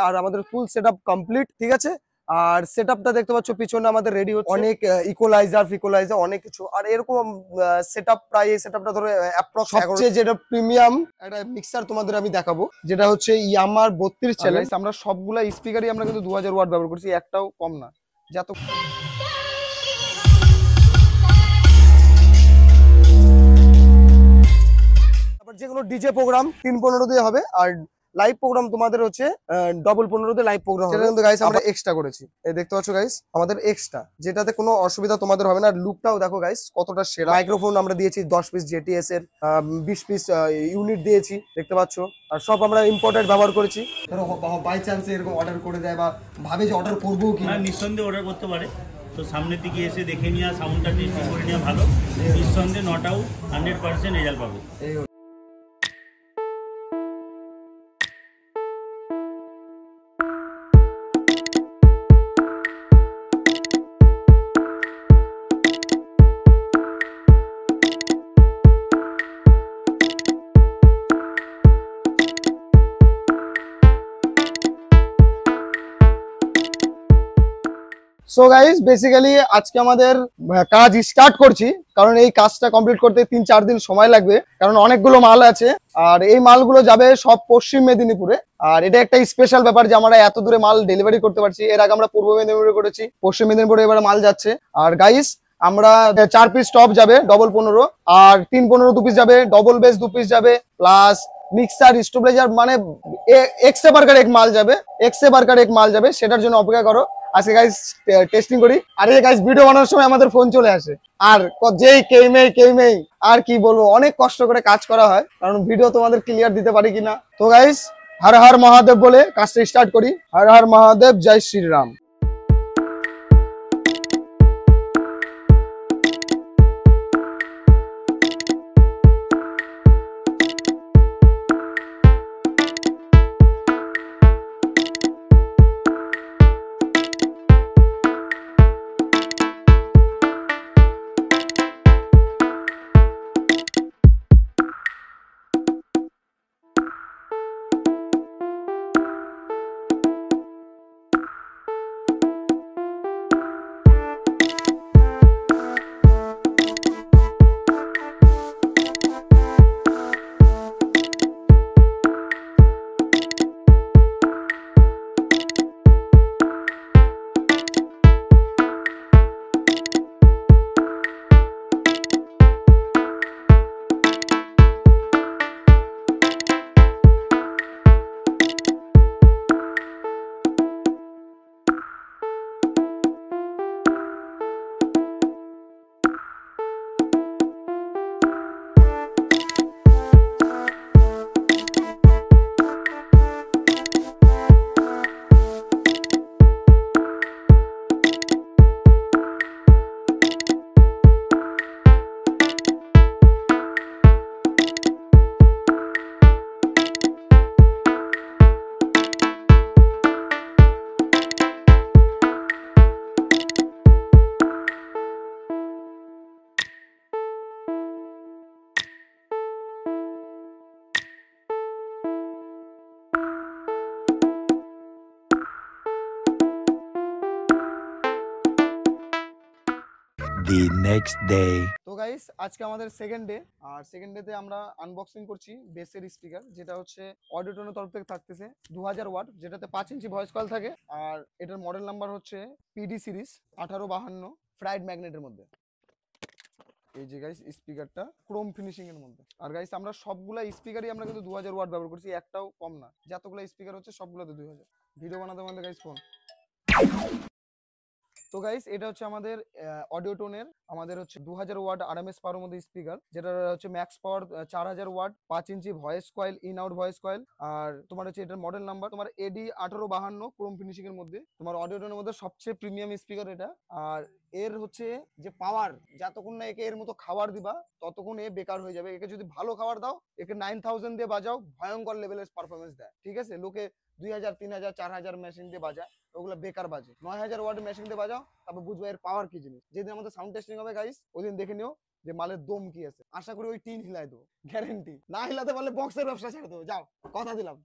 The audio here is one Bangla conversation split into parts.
আর আমাদের ফুল সেটআপ কমপ্লিট, ঠিক আছে। আর সেটআপটা দেখতে পাচ্ছ পিছনে আমাদের রেডি হচ্ছে, অনেক ইকুয়ালাইজার অনেক কিছু। আর এরকম সেটআপ প্রায় এই সেটআপটা ধরো অ্যাপ্রক্স সবচেয়ে যেটা প্রিমিয়াম একটা মিক্সার তোমাদের আমি দেখাবো, যেটা হচ্ছে ইয়ামার 32 চ্যানেল। আমরা সবগুলা স্পিকারই আমরা কিন্তু 2000 ওয়াট ব্যবহার করছি, একটাও কম না। যত যে কোনো ডিজে প্রোগ্রাম 315 দিয়ে হবে, আর লাইভ প্রোগ্রাম তোমাদের হচ্ছে 15 দিয়ে লাইভ প্রোগ্রাম হবে। কিন্তু গাইস আমরা এক্সট্রা করেছি, এই দেখতে পাচ্ছ গাইস আমাদের এক্সট্রা, যেটাতে কোনো অসুবিধা তোমাদের হবে না। আর লুকটাও দেখো গাইস কতটা সেরা। মাইক্রোফোন আমরা দিয়েছি 10 পিস জেটিএস এর, 20 পিস ইউনিট দিয়েছি, দেখতে পাচ্ছ। আর সব আমরা ইম্পোর্টেড ব্যবহার করেছি। ধরো বাই চান্স এরকম অর্ডার করে দেয় বা ভাবে যে অর্ডার করবো কি, নিঃসন্দেহে অর্ডার করতে পারে। তো সামনের দিকে এসে দেখে নেওয়া, সাউন্ডটা টেস্টিং করে নেওয়া ভালো। নিঃসন্দেহে নট আউট 100% রেজাল্ট পাবে। সো গাইস বেসিক্যালি আজকে আমাদের কাজ স্টার্ট করছি, কারণ এই কাজটা কমপ্লিট করতে 3-4 দিন সময় লাগবে, কারণ অনেকগুলো মাল আছে। আর এই মালগুলো যাবে সব পশ্চিম মেদিনীপুরে। আর এটা একটা স্পেশাল ব্যাপার যে আমরা এত দূরে মাল ডেলিভারি করতে পারছি। এর আগে আমরা পূর্ব মেদিনীপুরে করেছি, পশ্চিম মেদিনীপুরে এবারে মাল যাচ্ছে। আর গাইস আমরা 4 পিস টপ যাবে ডবল 15, আর 315 2 পিস যাবে, ডবল বেস 2 পিস যাবে, প্লাস মিক্সার স্টেবিলাইজার, মানে এক্সে বার্কার এক মাল যাবে, সেটার জন্য অপেক্ষা করো। আজকে গাইস টেস্টিং করি। আর এই গাইস ভিডিও বানানোর সময় আমাদের ফোন চলে আসে, আর যেই কেইমেই আর কি বলবো, অনেক কষ্ট করে কাজ করা হয়, কারণ ভিডিও তোমাদের ক্লিয়ার দিতে পারি কিনা। তো গাইস হর হর মহাদেব বলে কাজটা স্টার্ট করি। হর হর মহাদেব, জয় শ্রীরাম। The next day. তো গাইস আজকে আমাদের সেকেন্ড ডে, আর সেকেন্ড ডেতে আমরা আনবক্সিং করছি বেসের স্পিকার, যেটা হচ্ছে অডিওটনের তরফ থেকে থাকতেছে 2000 ওয়াট, যেটাতে 5 ইঞ্চি ভয়েস কয়েল থাকে। আর এটার মডেল নাম্বার হচ্ছে পিডি সিরিজ 1852 ফ্রাইড ম্যাগনেটের মধ্যে। এই যে গাইস স্পিকারটা ক্রোম ফিনিশিং এর মধ্যে। আর গাইস আমরা সবগুলা স্পিকারই আমরা কিন্তু 2000 ওয়াট ব্যবহার করছি, একটাও কম না। যতগুলো স্পিকার হচ্ছে সবগুলোতে 2000। ভিডিও বানাতে আমাদের গাইস ফোন। তো গাইস এটা হচ্ছে আমাদের অডিও টোনের, আমাদের হচ্ছে 2000 ওয়াট আরএমএস পাওয়ার মধ্যে স্পিকার, যেটা হচ্ছে max power 4000 watt, 5 inch voice coil, in out voice coil. আর তোমার হচ্ছে এটার মডেল নাম্বার তোমার এডি 1852 ক্রোম ফিনিশিং এর মধ্যে। তোমার অডিও টোনের মধ্যে সবচেয়ে প্রিমিয়াম স্পিকার এটা। আর এর হচ্ছে যে পাওয়ার, যতক্ষণ না একে এর মতো খাবার দিবা ততক্ষণ এ বেকার হয়ে যাবে। একে যদি ভালো খাবার দাও, একে 9000 দিয়ে বাজাও, ভয়ঙ্কর লেভেলের পারফরমেন্স দেয়, ঠিক আছে। লোকে 2000 3000 4000 মেশিন দিয়ে বাজায়, ওগুলো বেকার বাজে। 9000 ওয়াট মেশিন দিয়ে বাজাও, তারপর বুঝবে এর পাওয়ার কি জিনিস। যেদিন আমাদের সাউন্ড টেস্টিং হবে গাইস, ওইদিন দেখে নিও যে মালের দম কি আছে। আশা করি ওই টিন হিলাই দেবো, গ্যারেন্টি। না হিলাতে পারলে বক্সের ব্যবসা ছেড়ে দেবো, যাও কথা দিলাম।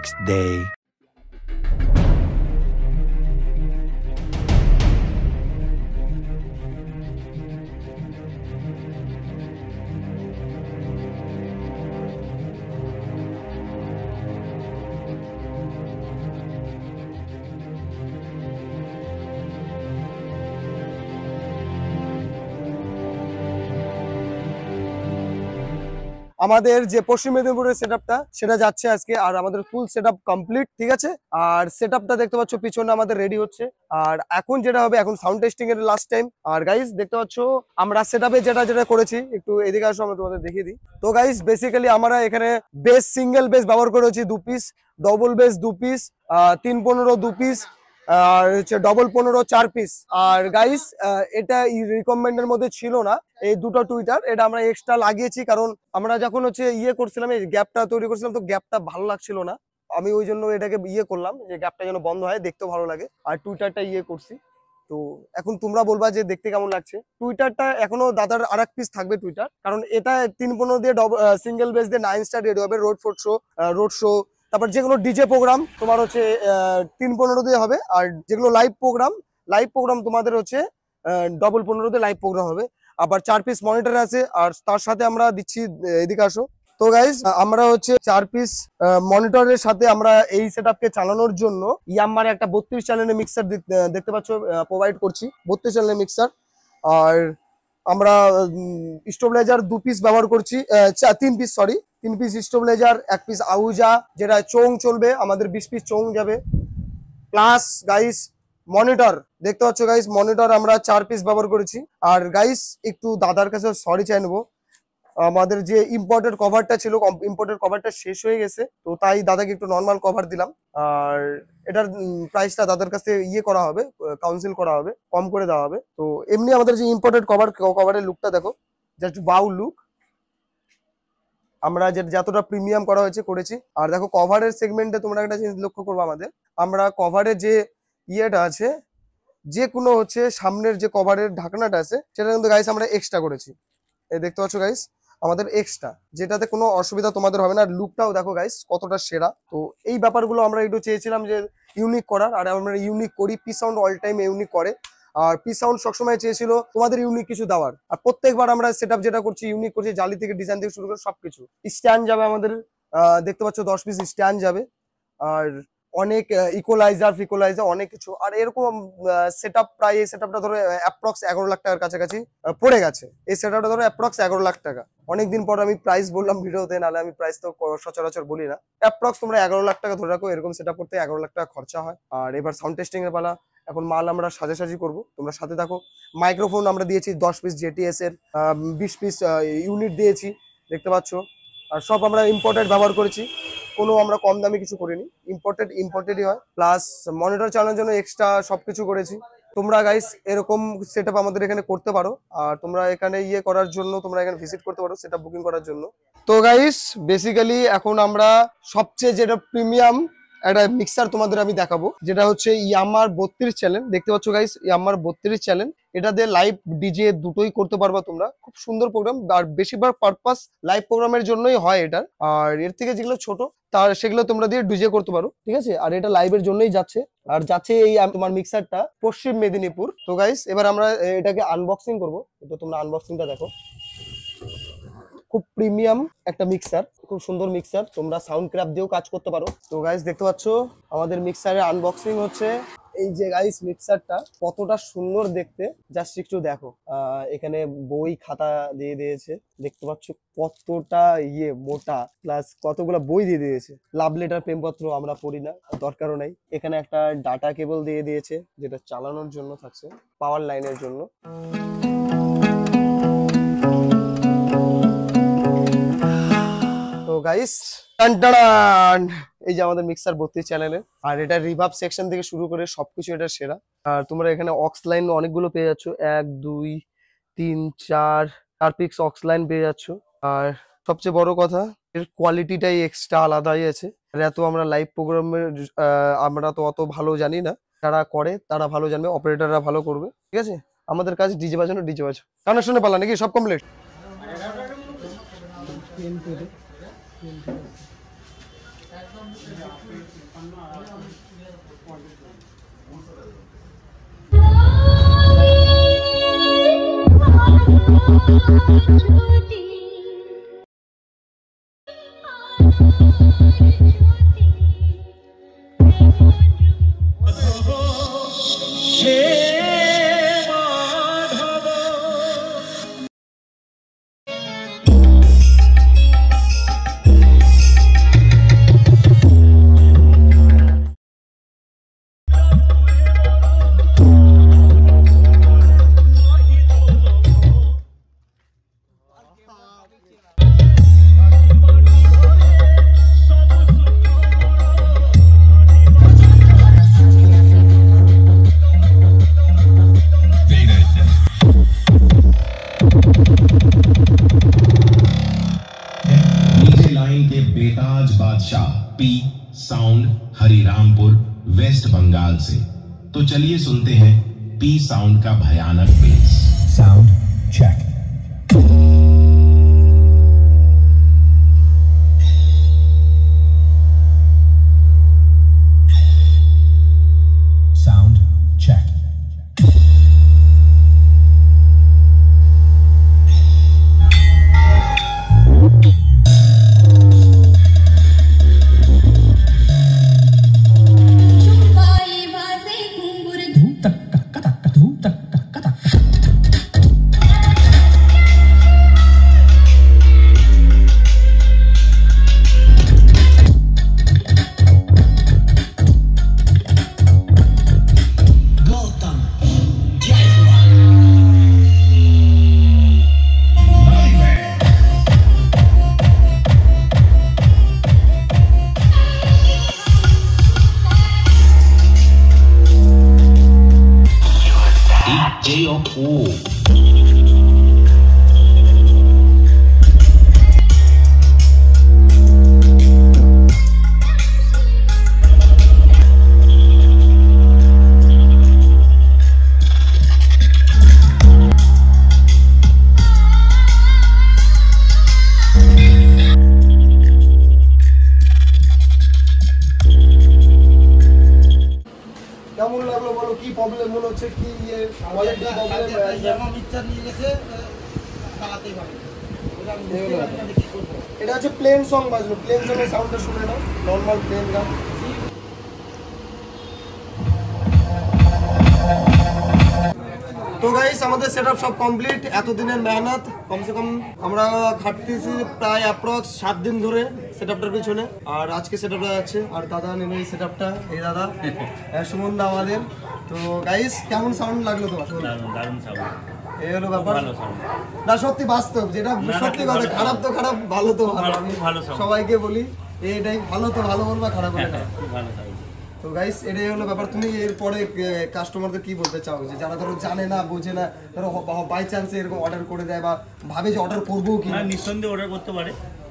next day. আমাদের যে পশ্চিম মেদিনীপুরের সেটআপটা সেটা যাচ্ছে আজকে, আর আমাদের ফুল সেটআপ কমপ্লিট, ঠিক আছে। আর সেটআপটা দেখতে পাচ্ছ পিছনে আমাদের রেডি হচ্ছে। আর এখন যেটা হবে, এখন সাউন্ড টেস্টিং এর লাস্ট টাইম। আর গাইস দেখতে পাচ্ছ আমরা সেটআপে যেটা যেটা করেছি, একটু এদিকে আসো আমরা তোমাদের দেখিয়ে দিই। তো গাইস বেসিক্যালি আমরা এখানে বেস, সিঙ্গেল বেস ব্যবহার করেছি 2 piece, double bass 2 piece, 315 2 piece, আর হচ্ছে ডবল 15 4 পিস। আর গাইস এটা রিকমেন্ডের মধ্যে ছিল না এই দুটো টুইটার, এটা আমরা এক্সট্রা লাগিয়েছি, কারণ আমরা যখন হচ্ছে ইয়ে করছিলাম, এই গ্যাপটা তৈরি করছিলাম, তো গ্যাপটা ভালো লাগছিল না। আমি ওই জন্য এটাকে ইয়ে করলাম যে গ্যাপটা যেন বন্ধ হয়, দেখতেও ভালো লাগে। আর টুইটারটা ইয়ে করছি। তো এখন তোমরা বলবা যে দেখতে কেমন লাগছে। টুইটারটা এখনো দাদার আর এক পিস থাকবে টুইটার, কারণ এটা 315 দিয়ে সিঙ্গেল বেস দিয়ে 9 স্টার রেডি হবে। রোড শো তারপর যেগুলো ডিজে প্রোগ্রাম তোমার হচ্ছে 315 দিয়ে হবে। আর যেগুলো লাইভ প্রোগ্রাম তোমাদের হচ্ছে ডবল 15 দিয়ে লাইভ প্রোগ্রাম হবে। আবার 4 পিস মনিটর আছে, আর তার সাথে আমরা দিচ্ছি, এদিকে আসো। তো গাইস আমরা হচ্ছে 4 পিস মনিটরের সাথে আমরা এই সেটআপকে চালানোর জন্য ইয়ামার একটা 32 চ্যানেলের মিক্সার দেখতে পাচ্ছ প্রোভাইড করছি, 32 চ্যানেলের মিক্সার। আর আমরা স্টেবিলাইজার 2 পিস ব্যবহার করছি, 3 পিস স্টেবিলাইজার, 1 পিস আউজা, যেটা চোং চলবে, আমাদের 20 পিস চোং যাবে। প্লাস গাইস মনিটর দেখতে পাচ্ছ গাইস, মনিটর আমরা 4 পিস ব্যবহার করেছি। আর গাইস একটু দাদার কাছে সরি চাই নেবো, আমাদের যে ইম্পোর্টেড কভারটা ছিল, ইম্পোর্টেড কভারটা শেষ হয়ে গেছে, তো তাই দাদাকে একটু নর্মাল কভার দিলাম। আর এটার প্রাইসটা দাদার কাছে ইয়ে করা হবে, কাউন্সিল করা হবে, কম করে দেওয়া হবে। তো এমনি আমাদের যে ইম্পোর্টেড কভারের লুকটা দেখো, জাস্ট ওয়াও লুক, আমরা যতটা প্রিমিয়াম করা হয়েছে করেছি। আর দেখো কভারের সেগমেন্টে তোমরা একটা জিনিস লক্ষ্য করবো, আমরা কভারের যে ইয়েটা আছে, যে কোনো হচ্ছে সামনের যে কভারের ঢাকনাটা আছে, সেটা কিন্তু গাইস আমরা এক্সট্রা করেছি। এই দেখতে পাচ্ছ গাইস আমাদের এক্সট্রা, যেটাতে কোনো অসুবিধা তোমাদের হবে না। আর লুকটাও দেখো গাইস কতটা সেরা। তো এই ব্যাপারগুলো আমরা একটু চেয়েছিলাম যে ইউনিক করার, আর আমরা ইউনিক করি। P sound all time unique করে, আর পি সাউন্ড সবসময় চেয়েছিল তোমাদের ইউনিক কিছু দেওয়ার। আর প্রত্যেকবার আমরা সেটআপ যেটা করছি ইউনিক করছি, জালি থেকে ডিজাইন থেকে শুরু করে সবকিছু। স্ট্যান্ড যাবে আমাদের, দেখতে পাচ্ছ 10 পিস স্ট্যান্ড যাবে। আর অনেক ইকোলাইজার অনেক কিছু। আর এরকম সেটআপ প্রায়, এই সেটআপটা ধরো অ্যাপ্রক্স 11 লাখ টাকার কাছাকাছি পড়ে গেছে। এই সেটআপটা ধরো অ্যাপ্রক্স 11 লাখ টাকা। অনেকদিন পর আমি প্রাইস বললাম ভিডিওতে, নাহলে আমি প্রাইস তো সচরাচর বলি না। অ্যাপ্রক্স তোমরা 11 লাখ টাকা ধরে রাখো, এরকম সেটআপ করতে 11 লাখ টাকা খরচা হয়। আর এবার সাউন্ড টেস্টিং এর পালা, এখন মাল আমরা সাজাসাজি করবো, তোমরা সাথে থাকো। মাইক্রোফোন আমরা দিয়েছি 10 পিস জেটিএস এর, 20 পিস ইউনিট দিয়েছি, দেখতে পাচ্ছ। আর সব আমরা ইম্পোর্টেড ব্যবহার করেছি, কোনো আমরা কম দামি কিছু করিনি, ইম্পোর্টেডই হয়। প্লাস মনিটর চালানোর জন্য এক্সট্রা সবকিছু করেছি। তোমরা গাইস এরকম সেটআপ আমাদের এখানে করতে পারো, আর তোমরা এখানে ইয়ে করার জন্য তোমরা এখানে ভিজিট করতে পারো সেটআপ বুকিং করার জন্য। তো গাইস বেসিক্যালি এখন আমরা সবচেয়ে যেটা প্রিমিয়াম একটা মিক্সার তোমাদের আমি দেখাবো, যেটা হচ্ছে ইয়ামার 32 চ্যানেল। দেখতে পাচ্ছ গাইস ইয়ামার 32 চ্যানেল, এটা দিয়ে লাইভ ডিজে দুটোই করতে পারবা তোমরা। খুব সুন্দর প্রোগ্রাম, আর বেশিরভাগ পারপাস লাইভ প্রোগ্রামের জন্যই হয় এটা। আর এর থেকে যেগুলো ছোট তার সেগুলো তোমরা দিয়ে ডিজে করতে পারো, ঠিক আছে। আর এটা লাইভের জন্যই যাচ্ছে, আর যাচ্ছে এই তোমার মিক্সারটা পশ্চিম মেদিনীপুর। তো গাইস এবার আমরা এটাকে আনবক্সিং করবো, তো তোমরা আনবক্সিংটা দেখো। খুব প্রিমিয়াম একটা মিক্সার, খুব সুন্দর মিক্সার, তোমরা সাউন্ড ক্রাফট দিয়েও কাজ করতে পারো। তো গাইস দেখতে পাচ্ছ আমাদের মিক্সারের আনবক্সিং হচ্ছে। এই যে গাইস মিক্সারটা কতটা সুন্দর দেখতে, জাস্ট একটু দেখো। এখানে বই খাতা দিয়ে দিয়েছে, দেখতে পাচ্ছ কতটা মোটা, প্লাস কতগুলা বই দিয়ে দিয়েছে। লাভ লেটার, প্রেমপত্র আমরা পড়ি না, দরকারও নাই। এখানে একটা ডাটা কেবল দিয়ে দিয়েছে, যেটা চালানোর জন্য থাকছে, পাওয়ার লাইনের জন্য। তো গাইস টানটান, এই যে আমাদের মিক্সার 32 চ্যানেলের। আর এটা রিভার্ব সেকশন থেকে শুরু করে সবকিছু এটা সেরা। আর তোমরা এখানে অক্স লাইন অনেকগুলো পেয়ে যাচ্ছ, 1 2 3 4 পিক্স অক্স লাইন পেয়ে যাচ্ছ। আর সবচেয়ে বড় কথা, এর কোয়ালিটিটাই এক্সট্রা আলাদাই আছে। আর এত আমরা লাইভ প্রোগ্রামের আমরা তো অত ভালো জানি না, যারা করে তারা ভালো জানবে, অপারেটররা ভালো করবে, ঠিক আছে। আমাদের কাজ ডিজে বাজানো, ডিজে বাজানো। কানেকশনে পালা নাকি সব কমপ্লিট? बेताज बादशाह पी साउंड हरिरामपुर वेस्ट बंगाल से। तो चलिए सुनते हैं पी साउंड का भयानक base. Sound check. Sound check. কেমন লাগলো বলো, কি প্রবলেম মনে হচ্ছে, কি কোয়ালিটি প্রবলেম? এটা হচ্ছে প্লেন সং বাজলো, প্লেন সং এর সাউন্ডটা শুনে নাও, নরমাল প্লেন গান। তো গাইস আমাদের সেটআপ সব কমপ্লিট, এতদিনের মেহনত কমসে কম আমরা খাটতেছি প্রায় অ্যাপ্রক্স 7 দিন ধরে সেটআপটার পিছনে। আর আজকে সেটআপটা যাচ্ছে, আর দাদা নেবে এই সেটআপটা, এই দাদা সুমন দা আমাদের। তো গাইস কেমন সাউন্ড লাগলো তোমার? দারুণ সাউন্ড, এই হলো ব্যাপার। ভালো সাউন্ড না সত্যি বাস্তব, যেটা সত্যি কথা, খারাপ তো খারাপ, ভালো তো ভালো। আমি সবাইকে বলি এটাই, ভালো তো ভালো বলবা, খারাপ হলে খারাপ। ভালো সাউন্ড। তো গাইস এটাই হলো ব্যাপার। তুমি এরপরে কাস্টমারদের কি বলতে চাও, যে যারা ধরো জানে না বোঝে না, ধরো বাই চান্সে এরকম অর্ডার করে দেয় বা ভাবে যে অর্ডার করবো কি? নিঃসন্দেহে অর্ডার করতে পারে।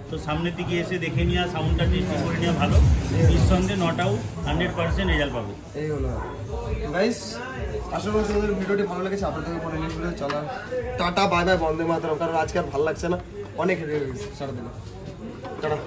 তো সামনের দিকে এসে দেখে নেওয়া, সাউন্ডটা টেস্টিং করে নেওয়া ভালো। নিঃসন্দেহে নট আউট 100% রেজাল্ট পাবে। এই হলো গাইস, আশা করি তোমাদের ভিডিওটি ভালো লেগেছে। আপনাদের পরে নেক্সট ভিডিও চলা, টাটা বাই বাই, বন্দে মাতরম। কারণ আজকে আর ভালো লাগছে না, অনেক হেভি হয়ে গেছে সারাদিনে। টাটা।